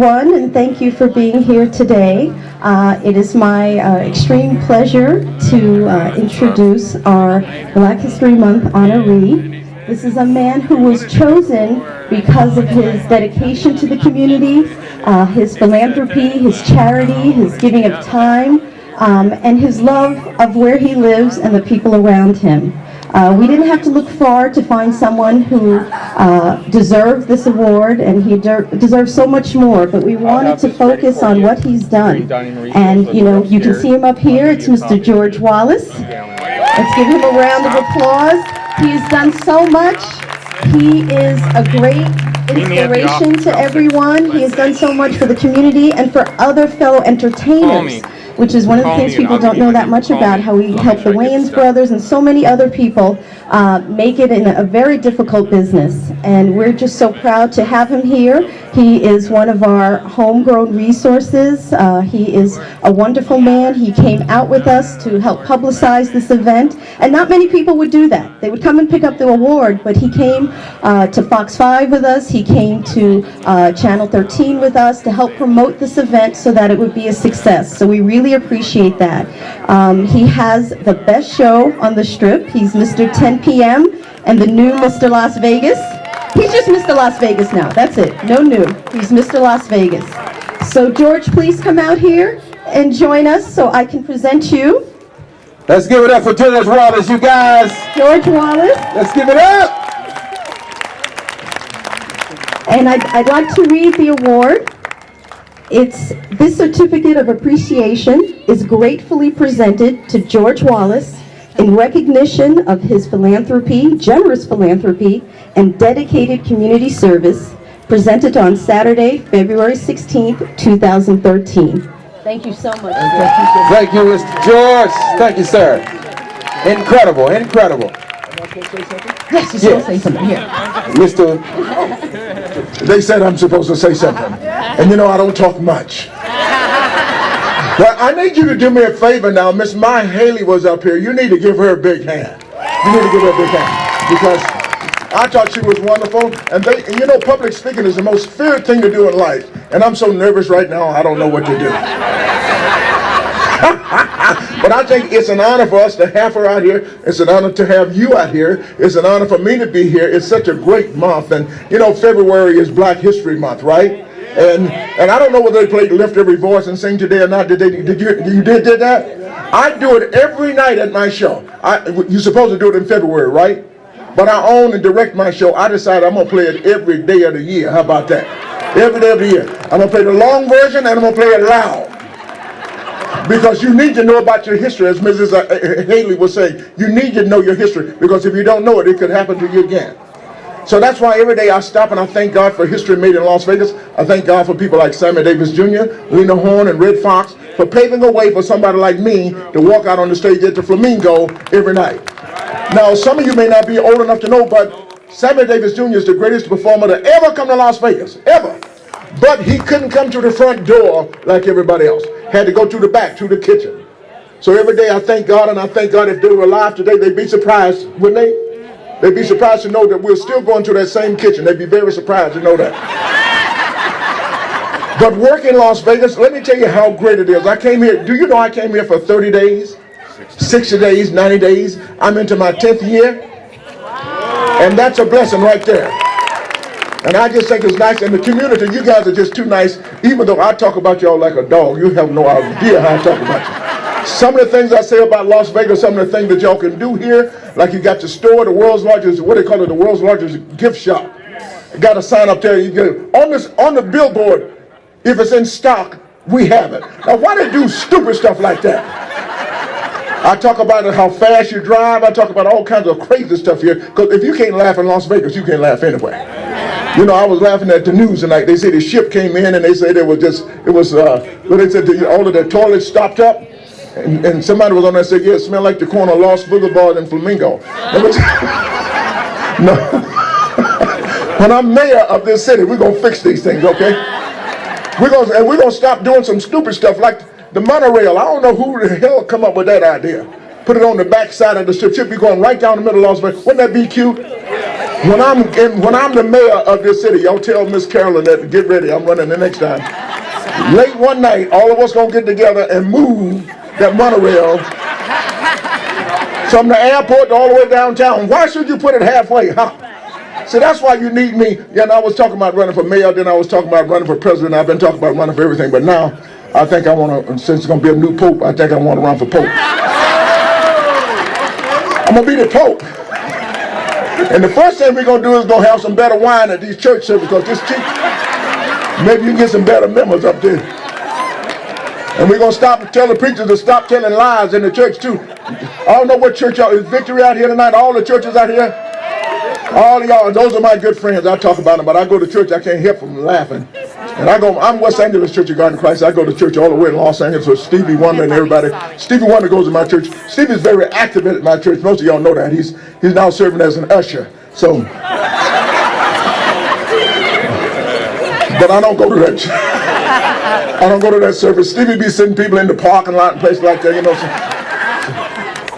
everyone, and thank you for being here today. It is my extreme pleasure to introduce our Black History Month honoree. This is a man who was chosen because of his dedication to the community, his philanthropy, his charity, his giving of time, and his love of where he lives and the people around him. We didn't have to look far to find someone who deserved this award, and he deserves so much more, but we wanted to focus on what he's done. And, you know, you can see him up here. It's Mr. George Wallace. Let's give him a round of applause. He's done so much. He is a great inspiration to everyone. He has done so much for the community and for other fellow entertainers, which is one of the things people don't know that much about, how he helped the Wayans brothers and so many other people make it in a very difficult business. And we're just so proud to have him here. He is one of our homegrown resources. He is a wonderful man. He came out with us to help publicize this event. And not many people would do that. They would come and pick up the award, but he came to Fox 5 with us. He came to Channel 13 with us to help promote this event so that it would be a success. So we really appreciate that. He has the best show on the Strip. He's Mr. 10 p.m. and the new Mr. Las Vegas. He's just Mr. Las Vegas now. That's it. No new. He's Mr. Las Vegas. So George, please come out here and join us so I can present you. Let's give it up for George Wallace, you guys. George Wallace. Let's give it up. And I'd like to read the award. This certificate of appreciation is gratefully presented to George Wallace in recognition of his philanthropy, generous philanthropy, and dedicated community service, presented on Saturday, February 16th, 2013. Thank you so much. Thank you, Mr. George. Thank you, sir. Incredible, incredible. Yes, you're supposed to say something here. Mr. They said I'm supposed to say something. And you know, I don't talk much. But I need you to do me a favor now. Miss Maya Haley was up here. You need to give her a big hand. You need to give her a big hand. Because I thought she was wonderful. And you know, public speaking is the most feared thing to do in life. And I'm so nervous right now, I don't know what to do. But I think it's an honor for us to have her out here. It's an honor to have you out here. It's an honor for me to be here. It's such a great month. And you know, February is Black History Month, right? And I don't know whether they played Lift Every Voice and Sing Today or not. Did you did that? I do it every night at my show. You're supposed to do it in February, right? But I own and direct my show. I decided I'm going to play it every day of the year. How about that? Every day of the year. I'm going to play the long version and I'm going to play it loud. Because you need to know about your history, as Mrs. Haley was saying. You need to know your history, because if you don't know it, it could happen to you again. So that's why every day I stop and I thank God for history made in Las Vegas. I thank God for people like Sammy Davis Jr., Lena Horne, and Red Fox for paving a way for somebody like me to walk out on the stage at the Flamingo every night. Now, some of you may not be old enough to know, but Sammy Davis Jr. is the greatest performer to ever come to Las Vegas, ever. But he couldn't come to the front door like everybody else. Had to go to the back, to the kitchen. So every day I thank God, and I thank God if they were alive today, they'd be surprised, wouldn't they? They'd be surprised to know that we're still going to that same kitchen. They'd be very surprised to know that. But work in Las Vegas, let me tell you how great it is. I came here, do you know I came here for 30 days, 60 days, 90 days. I'm into my 10th year. And that's a blessing right there. And I just think it's nice. And the community, you guys are just too nice. Even though I talk about y'all like a dog, you have no idea how I talk about you. Some of the things I say about Las Vegas, some of the things that y'all can do here, like you got your store, the world's largest, what they call it, the world's largest gift shop. You got a sign up there. You get on the billboard. If it's in stock, we have it. Now, why they do stupid stuff like that? I talk about how fast you drive. I talk about all kinds of crazy stuff here. Because if you can't laugh in Las Vegas, you can't laugh anywhere. You know, I was laughing at the news tonight. They said the ship came in and they said they said all of the toilets stopped up. And somebody was on there and said, yeah, it smelled like the corner of Lost Boulevard and Flamingo. No. When I'm mayor of this city, we're going to fix these things, okay? We're going to stop doing some stupid stuff like the monorail. I don't know who the hell come up with that idea. Put it on the back side of the ship. Should be going right down the middle of Las Vegas. Wouldn't that be cute? When I'm the mayor of this city, y'all tell Miss Carolyn that get ready, I'm running the next time. Late one night, all of us gonna get together and move that monorail from the airport all the way downtown. Why should you put it halfway, huh? See, that's why you need me. Yeah, and I was talking about running for mayor, then I was talking about running for president. I've been talking about running for everything, but now I think I want to, since it's going to be a new pope, I think I want to run for pope. I'm going to be the pope. And the first thing we're going to do is going to have some better wine at these church services, because this cheap. Maybe you can get some better members up there. And we're going to stop and tell the preachers to stop telling lies in the church too. I don't know what church y'all, is Victory out here tonight? All the churches out here? All of y'all, those are my good friends. I talk about them, but I go to church, I can't help from laughing. And I'm West Angeles Church of God in Christ. I go to church all the way in Los Angeles with Stevie Wonder and everybody. Stevie Wonder goes to my church. Stevie's very active at my church. Most of y'all know that. He's now serving as an usher. So, but I don't go to that church. I don't go to that service. Stevie be sitting people in the parking lot and places like that, you know.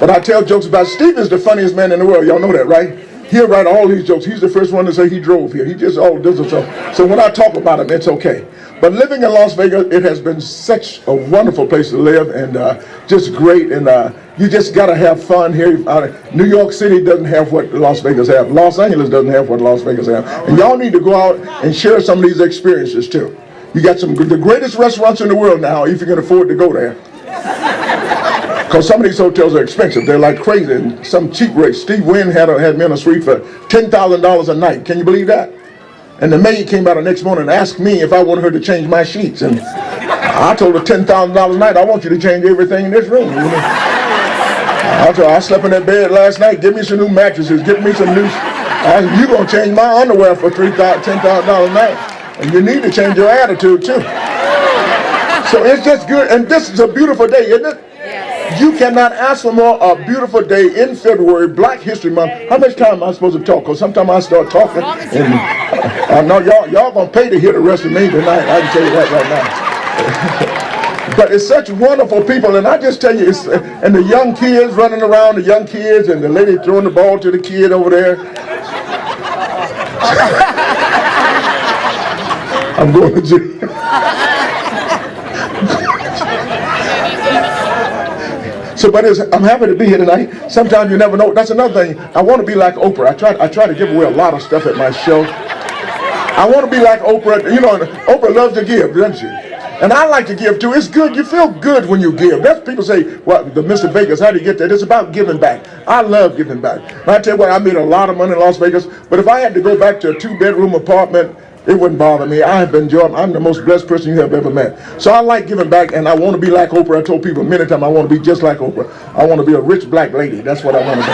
But I tell jokes about Stevie is the funniest man in the world. Y'all know that, right? He'll write all these jokes. He's the first one to say he drove here. He just all does himself. So when I talk about him, it's okay. But living in Las Vegas, it has been such a wonderful place to live, and just great. And you just got to have fun here. New York City doesn't have what Las Vegas have. Los Angeles doesn't have what Las Vegas have. And y'all need to go out and share some of these experiences too. You got the greatest restaurants in the world now, if you can afford to go there. Because some of these hotels are expensive. They're like crazy. And some cheap rates. Steve Wynn had me on a suite for $10,000 a night. Can you believe that? And the maid came out the next morning and asked me if I wanted her to change my sheets. And I told her $10,000 a night, I want you to change everything in this room. You know? I told her, I slept in that bed last night. Give me some new mattresses. Give me some new... You're going to change my underwear for $10,000 a night. And you need to change your attitude too. So it's just good. And this is a beautiful day, isn't it? You cannot ask for more a beautiful day in February, Black History Month. How much time am I supposed to talk? Because sometimes I start talking, and I know y'all gonna pay to hear the rest of me tonight. I can tell you that right now. But it's such wonderful people, and I just tell you, and the young kids running around, the young kids, and the lady throwing the ball to the kid over there. I'm going to jail. So, but I'm happy to be here tonight. Sometimes you never know. That's another thing. I want to be like Oprah. I try to give away a lot of stuff at my show. I want to be like Oprah. You know, Oprah loves to give, doesn't she? And I like to give too. It's good. You feel good when you give. That's people say, well, the Mr. Vegas, how do you get that? It's about giving back. I love giving back. And I tell you what, I made a lot of money in Las Vegas. But if I had to go back to a 2-bedroom apartment, it wouldn't bother me. I'm the most blessed person you have ever met. So I like giving back, and I want to be like Oprah. I told people many times I want to be just like Oprah. I want to be a rich black lady. That's what I want to be.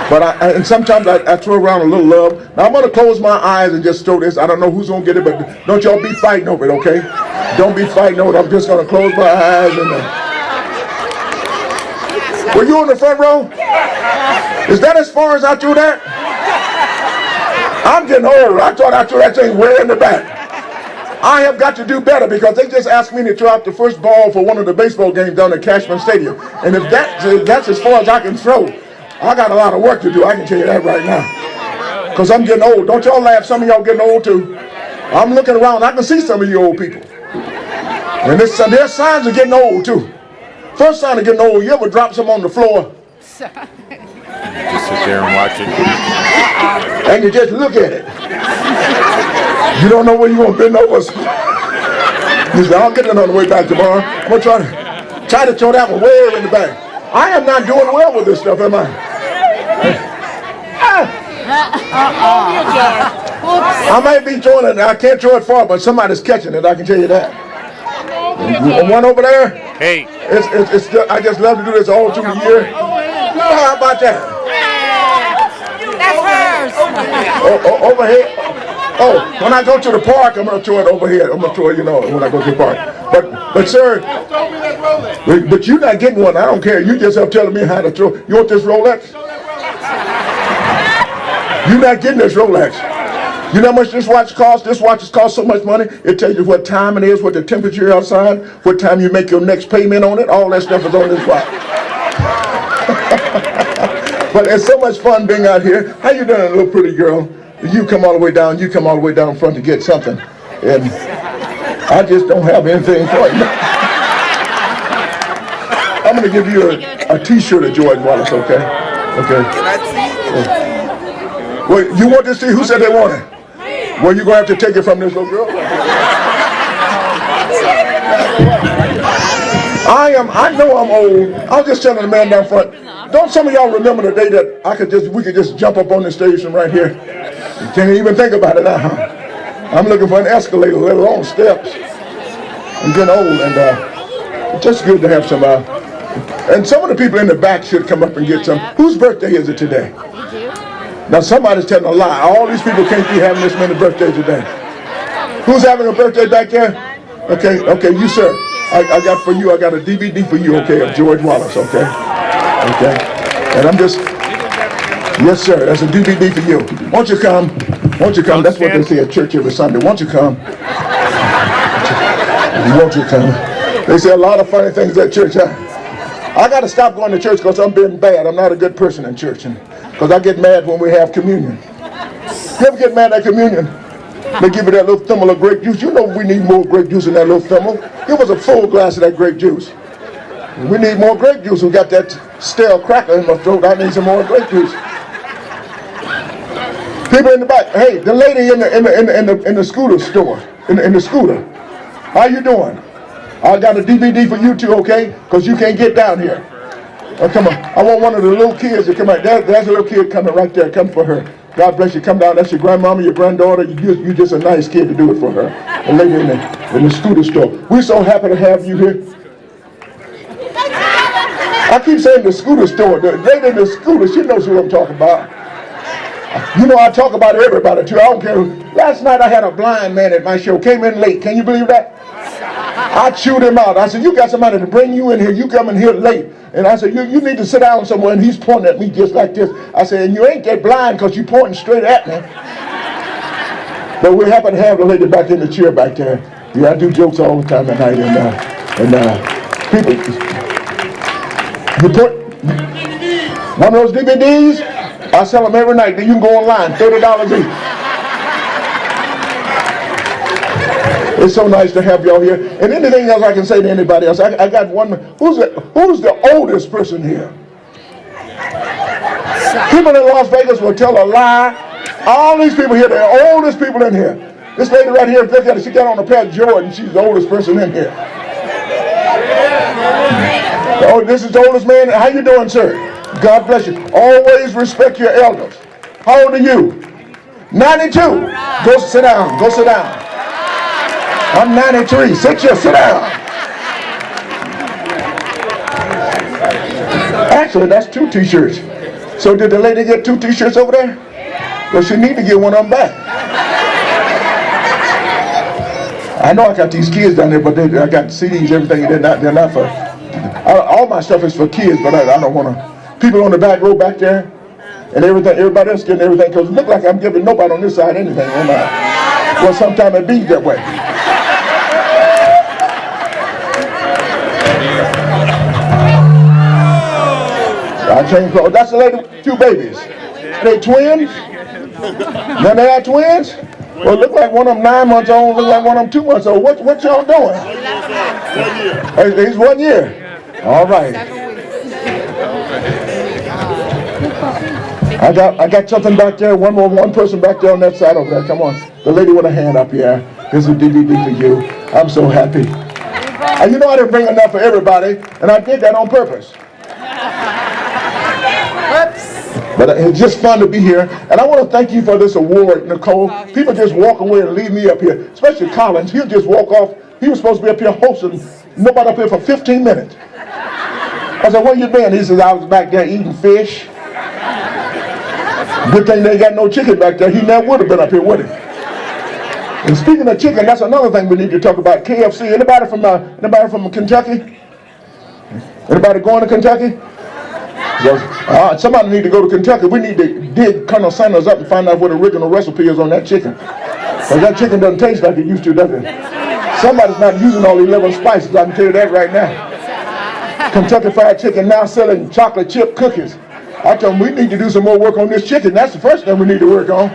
But and sometimes I throw around a little love. Now I'm going to close my eyes and just throw this. I don't know who's going to get it, but don't y'all be fighting over it, okay? Don't be fighting over it. I'm just going to close my eyes. Were you in the front row? Is that as far as I threw that? I'm getting old. I thought I threw that thing way in the back. I have got to do better, because they just asked me to throw out the first ball for one of the baseball games down at Cashman Stadium. And if that's as far as I can throw, I got a lot of work to do. I can tell you that right now. Because I'm getting old. Don't y'all laugh. Some of y'all getting old too. I'm looking around. I can see some of you old people. And there's signs of getting old too. First sign of getting old, you ever drop some on the floor? Just sit there and watch it. And you just look at it. You don't know where you're going to bend over. You say, I'll get it on the way back tomorrow. I'm going to try to throw that one way in the back. I am not doing well with this stuff, am I? I might be throwing it. I can't throw it far, but somebody's catching it. I can tell you that. One over there. Hey. I just love to do this all through the year. How about that? That's hers. Over here. Oh, when I go to the park, I'm going to throw it over here. I'm going to throw it, when I go to the park. But sir, but you're not getting one. I don't care. You just have telling me how to throw. You want this Rolex? You're not getting this Rolex. You know how much this watch costs? This watch has cost so much money. It tells you what time it is, what the temperature outside, what time you make your next payment on it. All that stuff is on this watch. But it's so much fun being out here. How you doing, little pretty girl? You come all the way down. You come all the way down front to get something, and I just don't have anything for you. I'm going to give you a T-shirt of George Wallace, okay? Okay. Well, you want to see who said they want it? Well, you're going to have to take it from this little girl. I know I'm old. I was just telling the man down front, don't some of y'all remember the day that we could just jump up on the stage from right here? You can't even think about it now. I'm looking for an escalator, let alone steps. I'm getting old, and it's just good to have some. And some of the people in the back should come up and get some. Whose birthday is it today? Now somebody's telling a lie. All these people can't be having this many birthdays today. Who's having a birthday back there? Okay, you sir. I got for you. I got a DVD for you. Okay, of George Wallace. Okay. And I'm just. Yes, sir. That's a DVD for you. Won't you come? Won't you come? That's what they say at church every Sunday. Won't you come? Won't you come? They say a lot of funny things at church. I got to stop going to church because I'm being bad. I'm not a good person in church. Because I get mad when we have communion. You ever get mad at communion? They give you that little thimble of grape juice. You know we need more grape juice in that little thimble. Give us a full glass of that grape juice. We need more grape juice. We got that stale cracker in my throat. I need some more grape juice. People in the back. Hey, the lady in the scooter store. In the scooter. How you doing? I got a DVD for you too, okay? Because you can't get down here. Oh, come on. I want one of the little kids to come out. There's a little kid coming right there. Come for her. God bless you. Come down. That's your grandmama, your granddaughter. You're just a nice kid to do it for her. A lady in the scooter store. We're so happy to have you here. I keep saying the scooter store. The lady in the scooter, she knows who I'm talking about. You know I talk about everybody too. I don't care. Last night I had a blind man at my show. Came in late. Can you believe that? I chewed him out. I said, you got somebody to bring you in here. You come in here late. And I said, you need to sit down somewhere. And he's pointing at me just like this. I said, and you ain't that blind because you pointing straight at me. But we happen to have the lady back in the chair back there. Yeah, I do jokes all the time at night. And people, you put one of those DVDs, I sell them every night. Then you can go online, $30 each. It's so nice to have y'all here. And anything else I can say to anybody else? I got one. Who's the oldest person here? People in Las Vegas will tell a lie. All these people here, they're the oldest people in here. This lady right here, look at her. She got on a pair of Jordan. She's the oldest person in here. Oh, this is the oldest man. How you doing, sir? God bless you. Always respect your elders. How old are you? 92. Go sit down. Go sit down. I'm 93. Sit down. Actually, that's 2 T-shirts. So did the lady get 2 T-shirts over there? Well, she need to get one of them back. I know I got these kids down there, but I got CDs, everything. They're not for. All my stuff is for kids, but I don't want to. People on the back row back there, and everything. Everybody else getting everything because it look like I'm giving nobody on this side anything. Well, sometimes it be that way. I changed clothes. That's the lady with 2 babies. They twins? Then they are twins? Well, it look like one of them 9 months old, look like one of them 2 months old. What y'all doing? 1 year. He's 1 year. All right. I got something back there. One person back there on that side over there. Come on. The lady with a hand up here. Here's a DVD for you. I'm so happy. And you know I didn't bring enough for everybody, and I did that on purpose. But it's just fun to be here. And I want to thank you for this award, Nicole. People just walk away and leave me up here, especially Collins. He'll just walk off. He was supposed to be up here hosting. Nobody up here for 15 minutes. I said, where you been? He says, I was back there eating fish. Good thing they got no chicken back there. He never would have been up here, would he? And speaking of chicken, that's another thing we need to talk about. KFC. Anybody from Kentucky? Anybody going to Kentucky? Somebody need to go to Kentucky. We need to dig Colonel Sanders up and find out what the original recipe is on that chicken. Because that chicken doesn't taste like it used to, does it? Somebody's not using all 11 spices, I can tell you that right now. Kentucky Fried Chicken now selling chocolate chip cookies. I told them we need to do some more work on this chicken. That's the first thing we need to work on.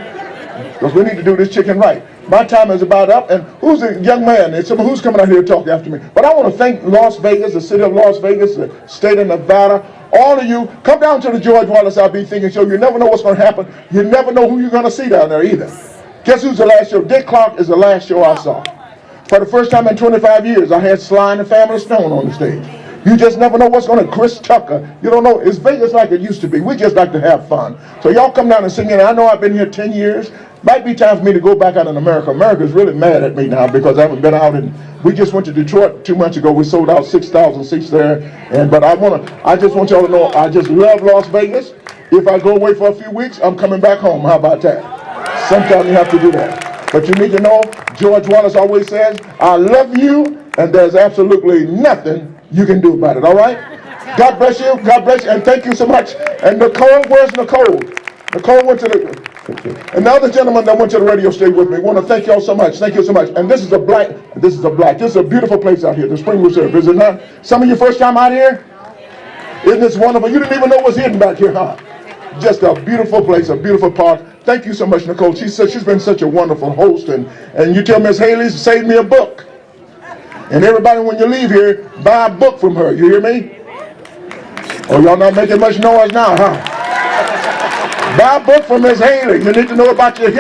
Because we need to do this chicken right. My time is about up, and who's the young man? And who's coming out here to talk after me? But I want to thank Las Vegas, the city of Las Vegas, the state of Nevada, all of you. Come down to the George Wallace IB Thinking Show. You never know what's going to happen. You never know who you're going to see down there either. Guess who's the last show? Dick Clark is the last show I saw. For the first time in 25 years, I had Sly and the Family Stone on the stage. You just never know what's going to. Chris Tucker. You don't know. It's Vegas like it used to be. We just like to have fun. So y'all come down and sing in. I know I've been here 10 years. Might be time for me to go back out in America. America's really mad at me now because I haven't been out. And we just went to Detroit 2 months ago. We sold out 6,000 seats there. But I just want y'all to know I just love Las Vegas. If I go away for a few weeks, I'm coming back home. How about that? Sometimes you have to do that. But you need to know, George Wallace always says, I love you, and there's absolutely nothing you can do about it. All right? God bless you. God bless you. And thank you so much. And Nicole, where's Nicole? Nicole went to the... And the other gentleman that went to the radio station with me, want to thank y'all so much. Thank you so much. And this is a this is a beautiful place out here, the Spring Reserve, is it not? Some of you first time out here? Isn't this wonderful? You didn't even know what's hidden back here, huh? Just a beautiful place, a beautiful park. Thank you so much, Nicole. She said she's been such a wonderful host. And you tell Miss Haley, save me a book. And everybody, when you leave here, buy a book from her. You hear me? Oh, y'all not making much noise now, huh? Buy a book from Miss Haley. You need to know about your history.